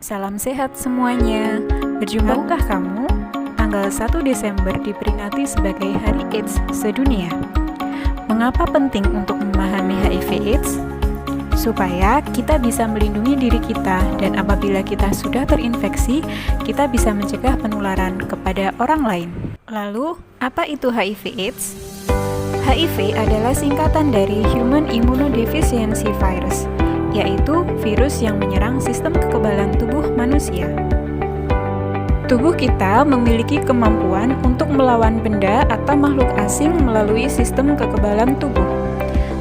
Salam sehat semuanya. Berjumpahkah kamu? Tanggal 1 Desember diperingati sebagai Hari AIDS sedunia. Mengapa penting untuk memahami HIV/AIDS? Supaya kita bisa melindungi diri kita dan apabila kita sudah terinfeksi, kita bisa mencegah penularan kepada orang lain. Lalu, apa itu HIV/AIDS? HIV adalah singkatan dari Human Immunodeficiency Virus, yaitu virus yang menyerang sistem kekebalan tubuh manusia. Tubuh kita memiliki kemampuan untuk melawan benda atau makhluk asing melalui sistem kekebalan tubuh.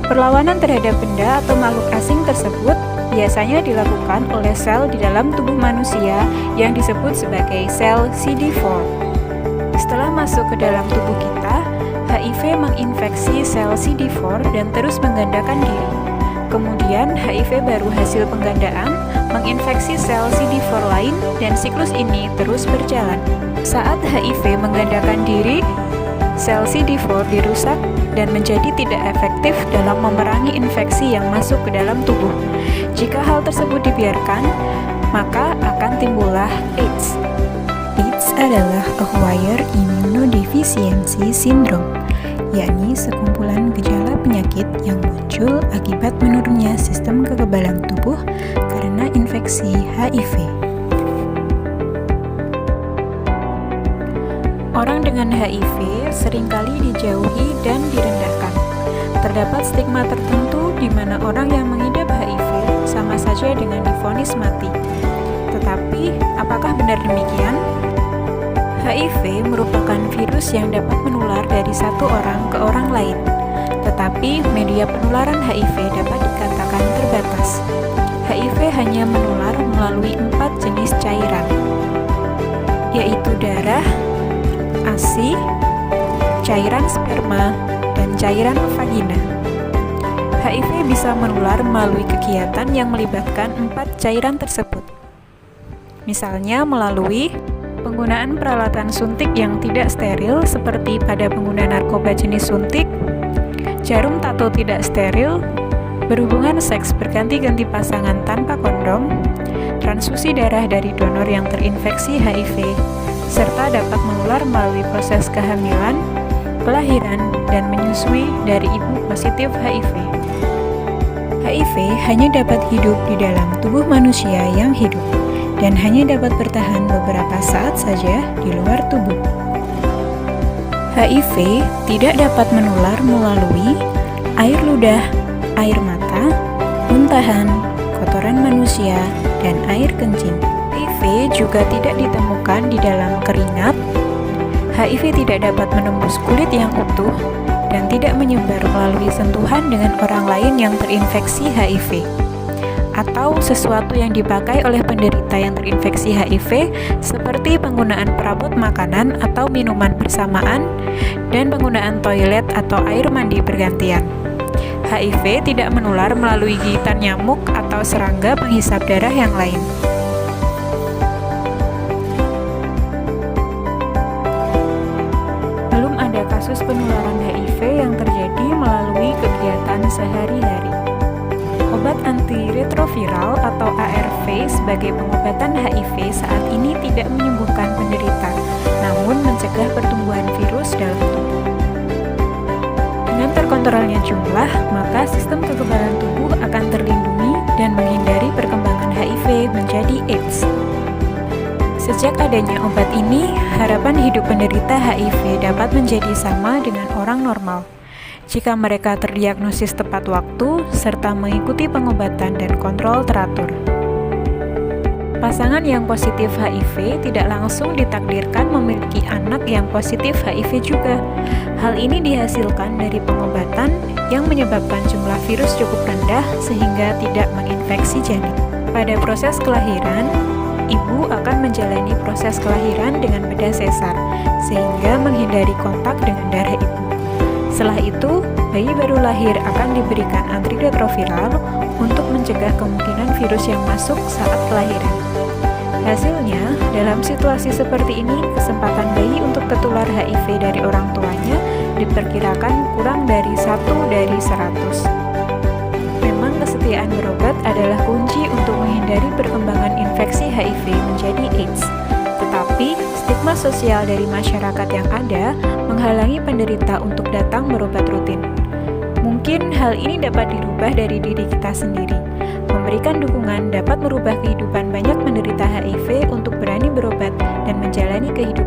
Perlawanan terhadap benda atau makhluk asing tersebut biasanya dilakukan oleh sel di dalam tubuh manusia yang disebut sebagai sel CD4. Setelah masuk ke dalam tubuh kita, HIV menginfeksi sel CD4 dan terus menggandakan diri. Kemudian, HIV baru hasil penggandaan menginfeksi sel CD4 lain dan siklus ini terus berjalan. Saat HIV menggandakan diri, sel CD4 dirusak dan menjadi tidak efektif dalam memerangi infeksi yang masuk ke dalam tubuh. Jika hal tersebut dibiarkan, maka akan timbullah AIDS. AIDS adalah Acquired Immunodeficiency Syndrome, yakni sekumpulan gejala penyakit yang muncul akibat menurunnya sistem kekebalan tubuh karena infeksi HIV. Orang dengan HIV seringkali dijauhi dan direndahkan. Terdapat stigma tertentu di mana orang yang mengidap HIV sama saja dengan divonis mati. Tetapi, apakah benar demikian? HIV merupakan virus yang dapat menular dari satu orang ke orang lain, tetapi media penularan HIV dapat dikatakan terbatas. HIV hanya menular melalui 4 jenis cairan, yaitu darah, ASI, cairan sperma, dan cairan vagina. HIV bisa menular melalui kegiatan yang melibatkan 4 cairan tersebut. Misalnya melalui penggunaan peralatan suntik yang tidak steril seperti pada pengguna narkoba jenis suntik, jarum tato tidak steril, berhubungan seks berganti-ganti pasangan tanpa kondom, transfusi darah dari donor yang terinfeksi HIV, serta dapat menular melalui proses kehamilan, kelahiran, dan menyusui dari ibu positif HIV. HIV hanya dapat hidup di dalam tubuh manusia yang hidup dan hanya dapat bertahan beberapa saat saja di luar tubuh. HIV tidak dapat menular melalui air ludah, air mata, muntahan, kotoran manusia, dan air kencing. HIV juga tidak ditemukan di dalam keringat. HIV tidak dapat menembus kulit yang utuh dan tidak menyebar melalui sentuhan dengan orang lain yang terinfeksi HIV, atau sesuatu yang dipakai oleh penderita yang terinfeksi HIV seperti penggunaan perabot makanan atau minuman bersamaan dan penggunaan toilet atau air mandi bergantian. HIV tidak menular melalui gigitan nyamuk atau serangga penghisap darah yang lain. Belum ada kasus penularan HIV yang terjadi melalui kegiatan sehari-hari. Obat antiretroviral atau ARV sebagai pengobatan HIV saat ini tidak menyembuhkan penderita, namun mencegah pertumbuhan virus dalam tubuh. Dengan terkontrolnya jumlah, maka sistem kekebalan tubuh akan terlindungi dan menghindari perkembangan HIV menjadi AIDS. Sejak adanya obat ini, harapan hidup penderita HIV dapat menjadi sama dengan orang normal jika mereka terdiagnosis tepat waktu, serta mengikuti pengobatan dan kontrol teratur. Pasangan yang positif HIV tidak langsung ditakdirkan memiliki anak yang positif HIV juga. Hal ini dihasilkan dari pengobatan yang menyebabkan jumlah virus cukup rendah sehingga tidak menginfeksi janin. Pada proses kelahiran, ibu akan menjalani proses kelahiran dengan bedah sesar, sehingga menghindari kontak dengan darah ibu. Setelah itu, bayi baru lahir akan diberikan antiretroviral untuk mencegah kemungkinan virus yang masuk saat kelahiran. Hasilnya, dalam situasi seperti ini, kesempatan bayi untuk tertular HIV dari orang tuanya diperkirakan kurang dari 1 dari 100. Memang kesetiaan kesetiaan berobat adalah kunci untuk menghindari perkembangan infeksi HIV menjadi AIDS. Tetapi, stigma sosial dari masyarakat yang ada menghalangi penderita untuk datang berobat rutin. Mungkin hal ini dapat dirubah dari diri kita sendiri. Memberikan dukungan dapat merubah kehidupan banyak penderita HIV untuk berani berobat dan menjalani kehidupan